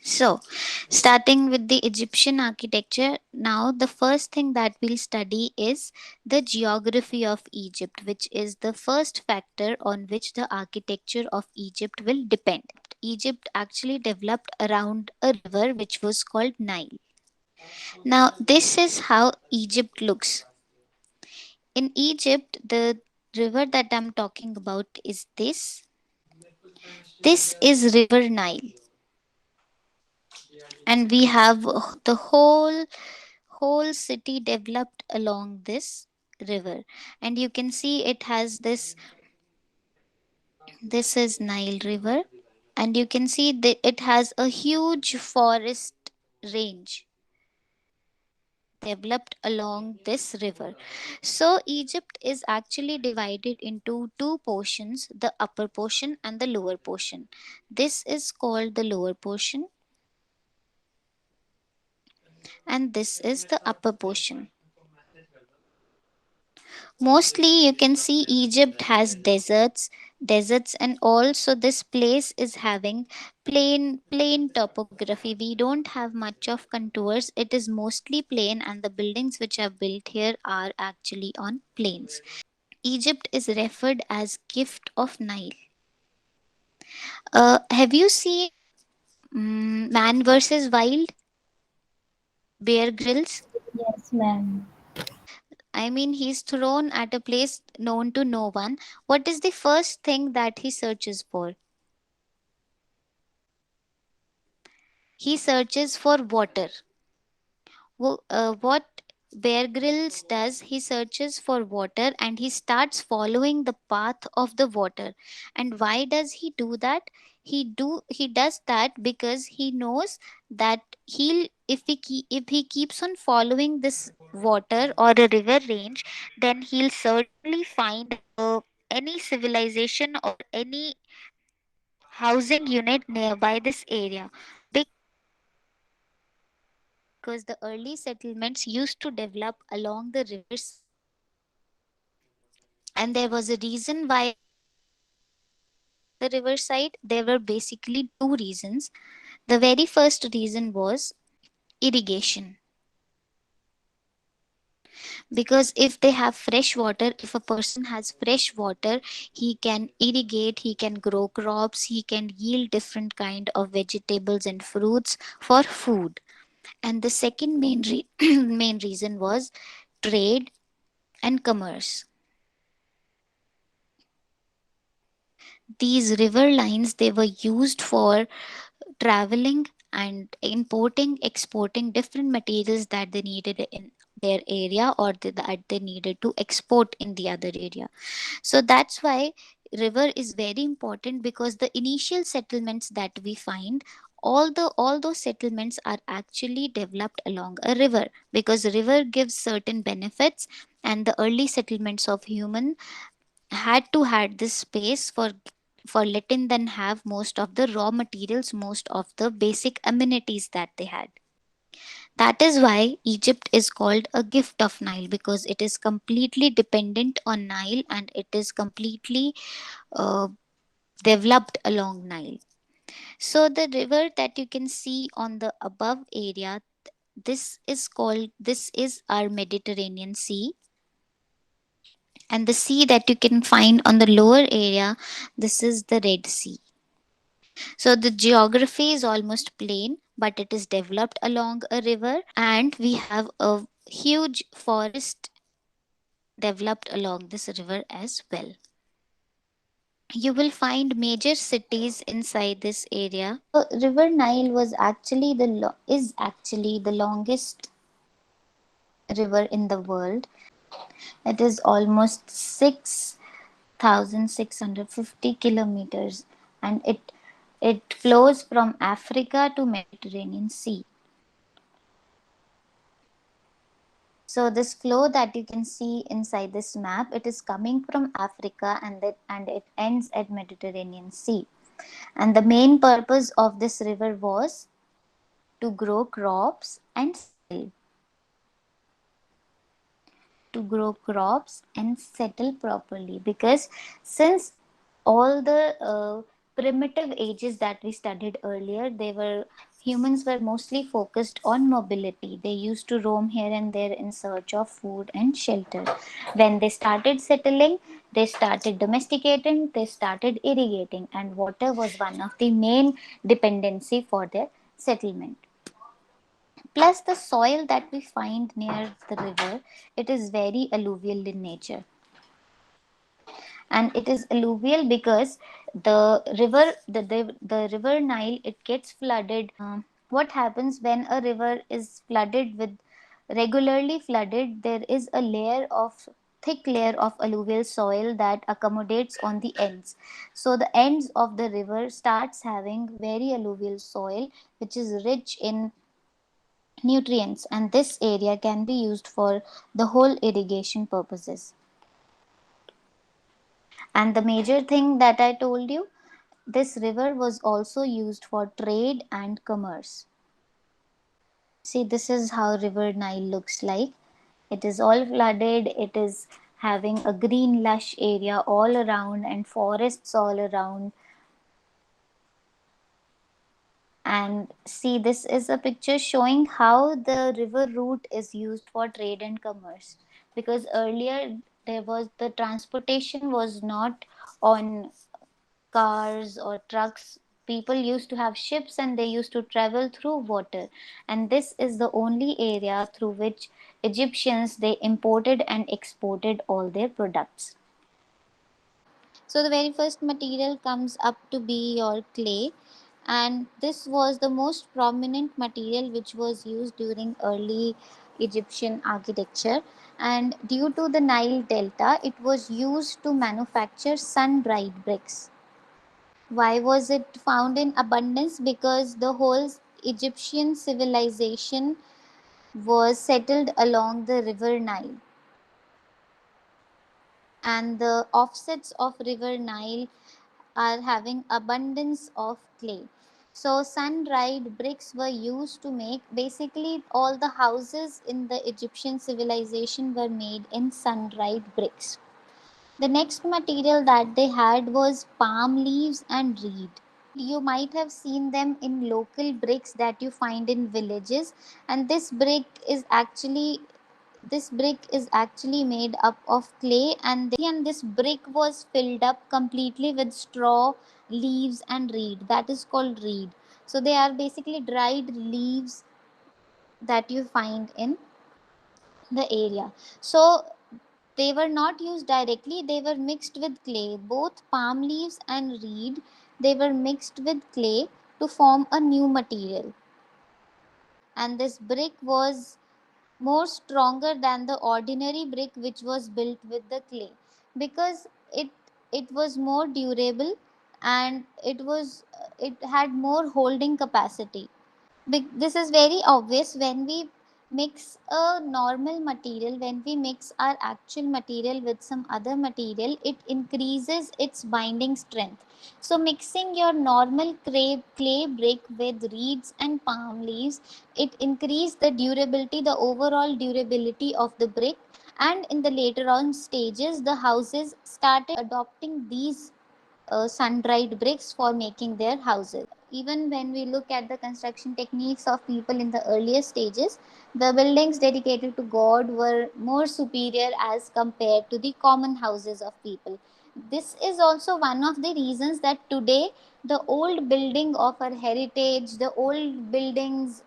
So, starting with the Egyptian architecture, now the first thing that we'll study is the geography of Egypt, which is the first factor on which the architecture of Egypt will depend. Egypt actually developed around a river which was called Nile. Now, this is how Egypt looks. In Egypt, the river that I'm talking about is this. This is River Nile, and we have the whole city developed along this river. And you can see it has this is Nile River, and you can see that it has a huge forest range developed along this river. So Egypt is actually divided into two portions, the upper portion and the lower portion. This is called the lower portion, and this is the upper portion. Mostly you can see Egypt has deserts and also this place is having plain topography. We don't have much of contours. It is mostly plain, and the buildings which are built here are actually on plains. Egypt is referred as gift of Nile. Have you seen Man versus Wild, Bear Grylls? Yes, ma'am. I mean, he's thrown at a place known to no one. What is the first thing that he searches for? He searches for water. What Bear Grylls does, he searches for water and he starts following the path of the water. And why does he do that? He does that because he knows that if he keeps on following this water or a river range, then he'll certainly find any civilization or any housing unit nearby this area, because the early settlements used to develop along the riverside. And there was a reason why they developed along the riverside. There were basically two reasons. The very first reason was irrigation, because if they have fresh water, if a person has fresh water, he can irrigate, he can grow crops, he can yield different kind of vegetables and fruits for food. And the second main reason was trade and commerce. These river lines, they were used for traveling and importing, exporting different materials that they needed in their area, or that they needed to export in the other area. So that's why river is very important, because the initial settlements that we find, all those settlements are actually developed along a river, because river gives certain benefits. And the early settlements of human had this space for letting them have most of the raw materials, most of the basic amenities that they had. That is why Egypt is called a gift of Nile, because it is completely dependent on Nile, and it is completely uh, developed along Nile. So the river that you can see on the above area, this is our Mediterranean Sea. And the sea that you can find on the lower area, this is the Red Sea. So the geography is almost plain, but it is developed along a river, and we have a huge forest developed along this river as well. You will find major cities inside this area. River Nile is actually the longest river in the world. It is almost 6,650 kilometers, and it flows from Africa to Mediterranean Sea. So this flow that you can see inside this map, it is coming from Africa, and it ends at Mediterranean Sea. And the main purpose of this river was to grow crops and settle, properly, because since all the primitive ages that we studied earlier, they were Humans were mostly focused on mobility. They used to roam here and there in search of food and shelter. When they started settling, they started domesticating, they started irrigating, and water was one of the main dependency for their settlement. Plus, the soil that we find near the river, it is very alluvial in nature, and it is alluvial because the river Nile, it gets flooded. What happens when a river is flooded with regularly flooded, there is a layer of thick layer of alluvial soil that accommodates on the ends. So the ends of the river starts having very alluvial soil which is rich in nutrients, and this area can be used for the whole irrigation purposes. And the major thing that I told you, this river was also used for trade and commerce. See, this is how River Nile looks like. It is all flooded, it is having a green lush area all around and forests all around. And see, this is a picture showing how the river route is used for trade and commerce. Because earlier there was the transportation was not on cars or trucks. People used to have ships and they used to travel through water. And this is the only area through which Egyptians they imported and exported all their products. So the very first material comes up to be your clay, and this was the most prominent material which was used during early Egyptian architecture. And due to the Nile Delta, it was used to manufacture sun dried bricks. Why was it found in abundance? Because the whole Egyptian civilization was settled along the river Nile, and the offsets of river Nile are having abundance of clay. So sun dried bricks were used to make basically all the houses in the Egyptian civilization were made in sun dried bricks. The next material that they had was palm leaves and reed. You might have seen them in local bricks that you find in villages, and this brick is actually made up of clay, and this brick was filled up completely with straw, leaves and reed. That is called reed. So they are basically dried leaves that you find in the area. So they were not used directly, they were mixed with clay. Both palm leaves and reed, they were mixed with clay to form a new material. And this brick was more stronger than the ordinary brick which was built with the clay, because it was more durable, and it had more holding capacity. This is very obvious when we mix a normal material, when we mix our actual material with some other material, it increases its binding strength. So mixing your normal clay brick with reeds and palm leaves, it increased the durability, the overall durability of the brick. And in the later on stages, the houses started adopting these sun dried bricks for making their houses. Even when we look at the construction techniques of people in the earlier stages, the buildings dedicated to God were more superior as compared to the common houses of people. This is also one of the reasons that today the old building of our heritage, the old buildings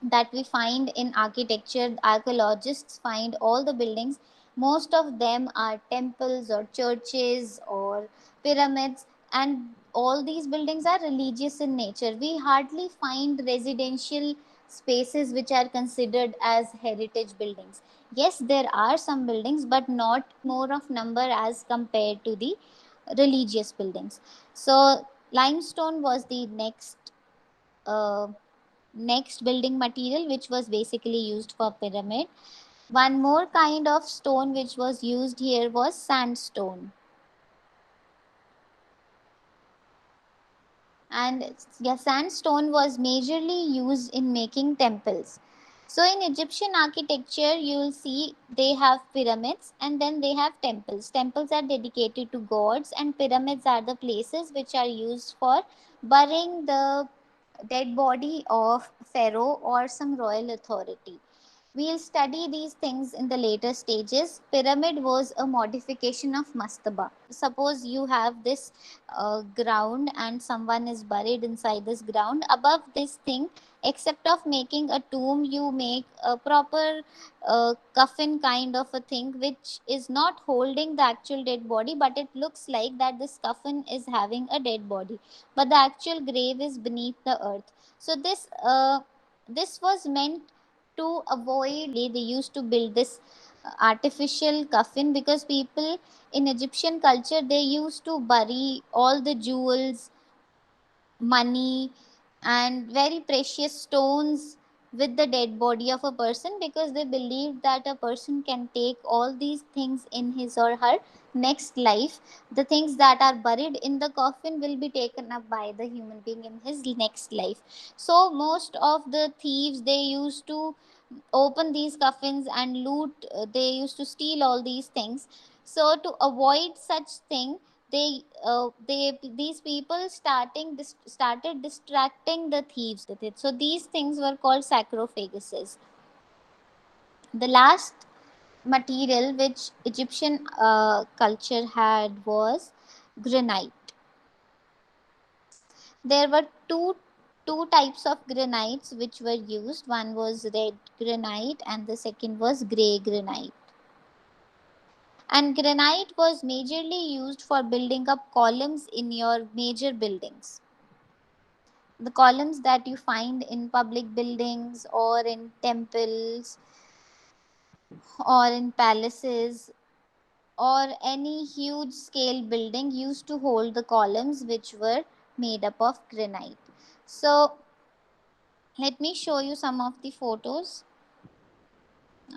that we find in architecture, archaeologists find all the buildings, most of them are temples or churches or pyramids, and all these buildings are religious in nature. We hardly find residential spaces which are considered as heritage buildings. Yes, there are some buildings, but not more of number as compared to the religious buildings. So limestone was the uh, next building material which was basically used for pyramid. One more kind of stone which was used here was sandstone. And yeah, sandstone was majorly used in making temples. So in Egyptian architecture, you will see they have pyramids and then they have temples. Temples are dedicated to gods, and pyramids are the places which are used for burying the dead body of pharaoh or some royal authority. We'll study these things in the later stages. Pyramid was a modification of mastaba. Suppose you have this ground and someone is buried inside this ground. Above this thing, except of making a tomb, you make a proper coffin kind of a thing, which is not holding the actual dead body, but it looks like that this coffin is having a dead body, but the actual grave is beneath the earth. So this was meant to avoid delay. They used to build this artificial coffin because people in Egyptian culture, they used to bury all the jewels, money, and very precious stones with the dead body of a person, because they believed that a person can take all these things in his or her next life. The things that are buried in the coffin will be taken up by the human being in his next life. So most of the thieves, they used to open these coffins and loot. They used to steal all these things. So to avoid such thing, they these people started distracting the thieves with it. So these things were called sarcophaguses. The last material which Egyptian culture had was granite. There were two types of granites which were used. One was red granite and the second was gray granite. And granite was majorly used for building up columns in your major buildings. The columns that you find in public buildings or in temples or in palaces or any huge scale building used to hold the columns which were made up of granite. So let me show you some of the photos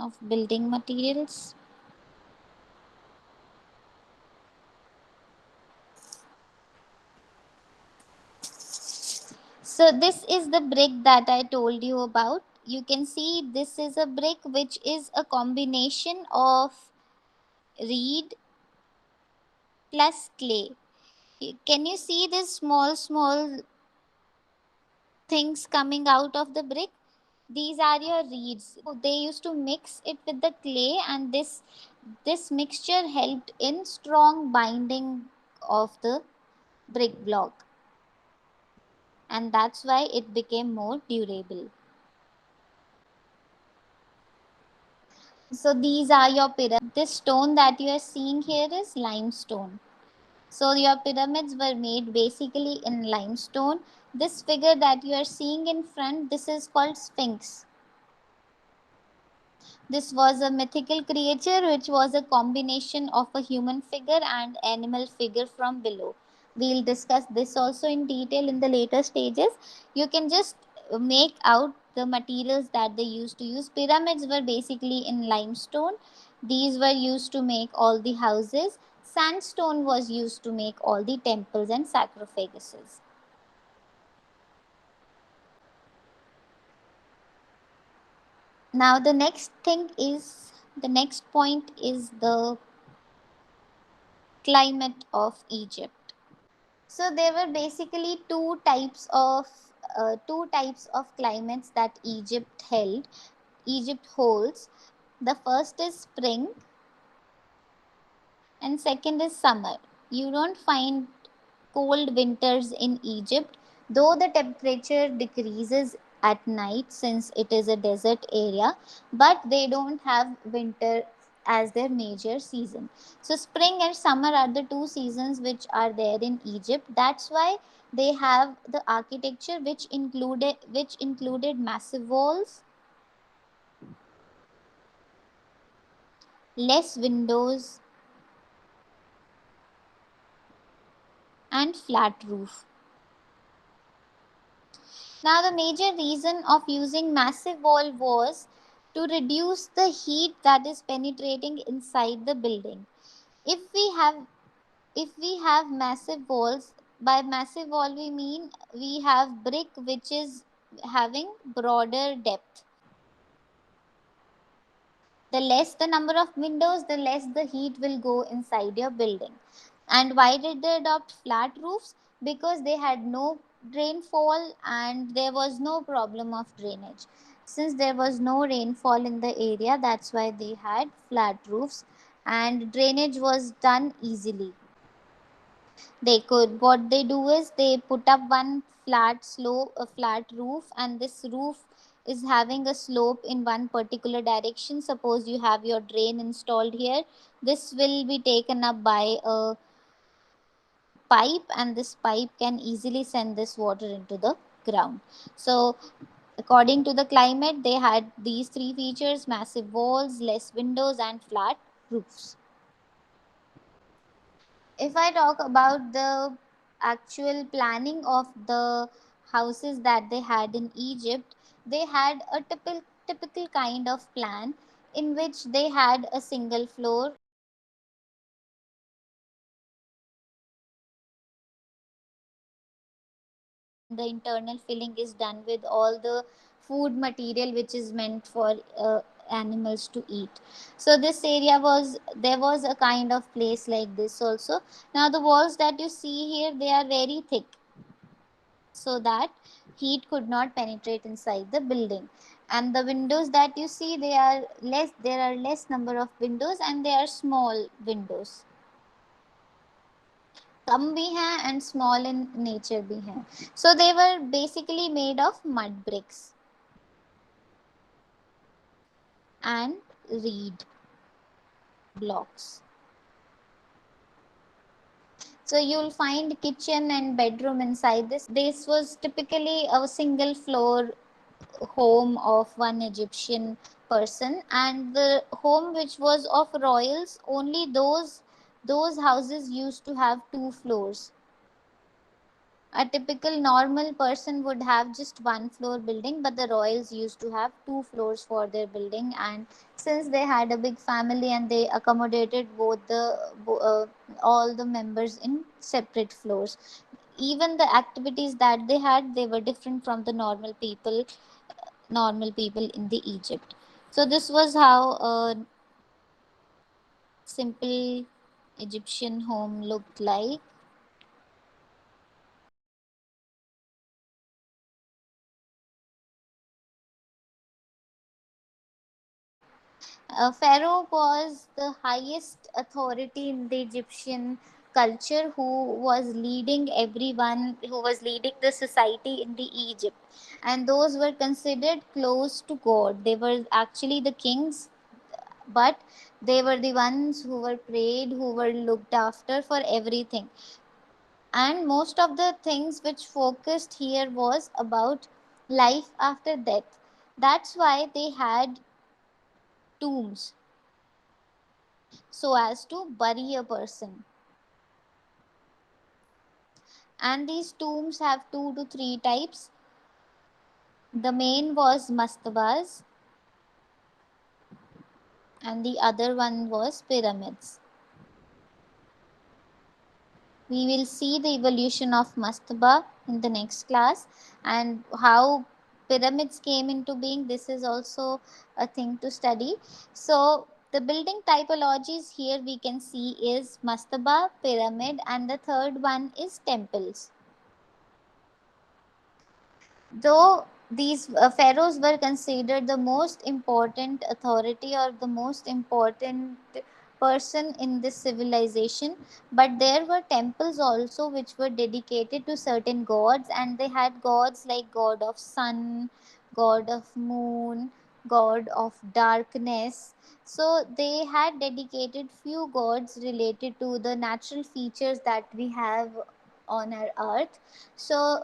of building materials. So this is the brick that I told you about. You can see this is a brick which is a combination of reed plus clay. Can you see this small things coming out of the brick? These are your reeds. They used to mix it with the clay, and this mixture helped in strong binding of the brick block, and that's why it became more durable. So these are your pyramids. This stone that you are seeing here is limestone. So your pyramids were made basically in limestone. This figure that you are seeing in front, this is called Sphinx. This was a mythical creature which was a combination of a human figure and animal figure from below. We'll discuss this also in detail in the later stages. You can just make out the materials that they used to use. Pyramids were basically in limestone. These were used to make all the houses. Sandstone was used to make all the temples and sarcophaguses. Now the next point is the climate of Egypt. So there were basically two types of climates that Egypt holds. The first is spring and second is summer. You don't find cold winters in Egypt, though the temperature decreases at night since it is a desert area, but they don't have winter as their major season. So spring and summer are the two seasons which are there in Egypt. That's why they have the architecture which included massive walls, less windows, and flat roof. Now, the major reason of using massive wall was to reduce the heat that is penetrating inside the building. If we have if we have massive walls, by massive wall we mean we have brick which is having broader depth. The less the number of windows, the less the heat will go inside your building. And why did they adopt flat roofs? because they had no rainfall and there was no problem of drainage. Since there was no rainfall in the area, that's why they had flat roofs and drainage was done easily. They could, what they do is they put up one flat slope, a flat roof, and this roof is having a slope in one particular direction. Suppose you have your drain installed here, this will be taken up by a pipe, and this pipe can easily send this water into the ground. So according to the climate, they had these three features: massive walls, less windows, and flat roofs. If I talk about the actual planning of the houses that they had in Egypt, they had a typical kind of plan in which they had a single floor. The internal filling is done with all the food material which is meant for animals to eat. So this area was, there was a kind of place like this also. Now the walls that you see here, they are very thick so that heat could not penetrate inside the building. And the windows that you see, they are less, there are less number of windows and they are small windows, कम भी हैं and small in nature भी हैं. So they were basically made of mud bricks and reed blocks. So you'll find kitchen and bedroom inside this. This was typically a single floor home of one Egyptian person, and the home which was of royals, only those houses used to have two floors. A typical normal person would have just one floor building, but the royals used to have two floors for their building. And since they had a big family and they accommodated both all the members in separate floors, even the activities that they had, they were different from the normal people in the Egypt. So this was how a simple Egyptian home looked like. Pharaoh was the highest authority in the Egyptian culture, who was leading everyone, who was leading the society in the Egypt. And those were considered close to God. They were actually the kings, but they were the ones who were prayed, who were looked after for everything. And most of the things which focused here was about life after death. That's why they had tombs, so as to bury a person. And these tombs have two to three types. The main was mastabas, and the other one was pyramids. We will see the evolution of mastaba in the next class, and how pyramids came into being. This is also a thing to study. So the building typologies here we can see is mastaba, pyramid, and the third one is temples. Though these pharaohs were considered the most important authority or the most important person in this civilization, but there were temples also which were dedicated to certain gods, and they had gods like god of sun, god of moon, god of darkness. So they had dedicated few gods related to the natural features that we have on our earth. So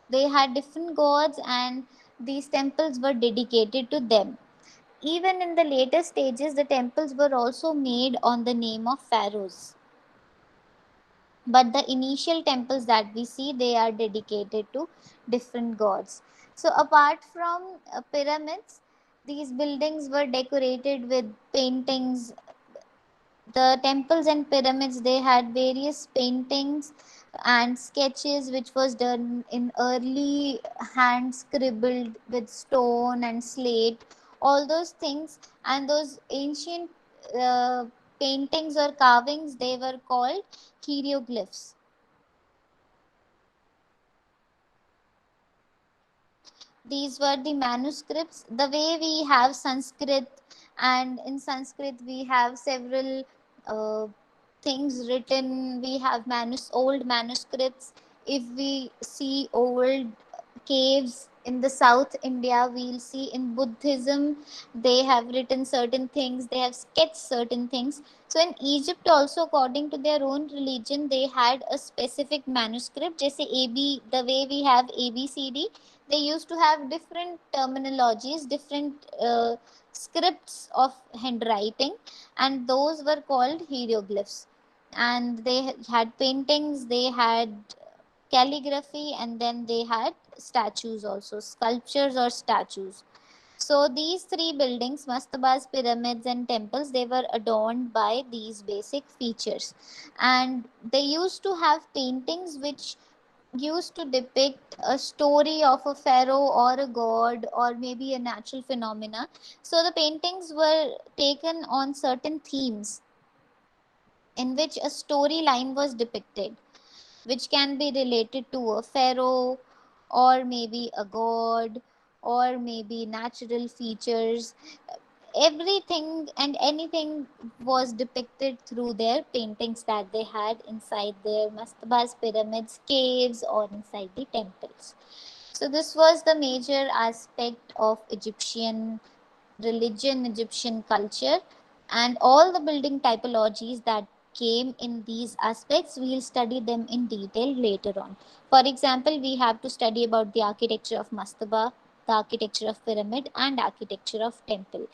they had different gods, and these temples were dedicated to them. Even in the later stages, the temples were also made on the name of pharaohs. But the initial temples that we see, they are dedicated to different gods. So, apart from pyramids, these buildings were decorated with paintings. The temples and pyramids, they had various paintings and sketches which was done in early hand scribbled with stone and slate, all those things. And those ancient uh, paintings or carvings, they were called hieroglyphs. These were the manuscripts. The way we have Sanskrit, and in Sanskrit we have several uh, things written. We have old manuscripts. If we see old caves in the South India, we'll see in Buddhism they have written certain things. They have sketched certain things. So in Egypt also, according to their own religion, they had a specific manuscript. Just AB, the way we have ABCD, they used to have different terminologies, different scripts of handwriting, and those were called hieroglyphs. And they had paintings, they had calligraphy, and then they had statues also, sculptures or statues. So these three buildings, mastabas, pyramids, and temples, they were adorned by these basic features. And they used to have paintings which used to depict a story of a pharaoh or a god or maybe a natural phenomena. So the paintings were taken on certain themes in which a storyline was depicted, which can be related to a pharaoh or maybe a god or maybe natural features. Everything and anything was depicted through their paintings that they had inside their mastabas, pyramids, caves, or inside the temples. So this was the major aspect of Egyptian religion, Egyptian culture, and all the building typologies that came in these aspects. We'll study them in detail later on. For example, we have to study about the architecture of mastaba, the architecture of pyramid, and architecture of temple.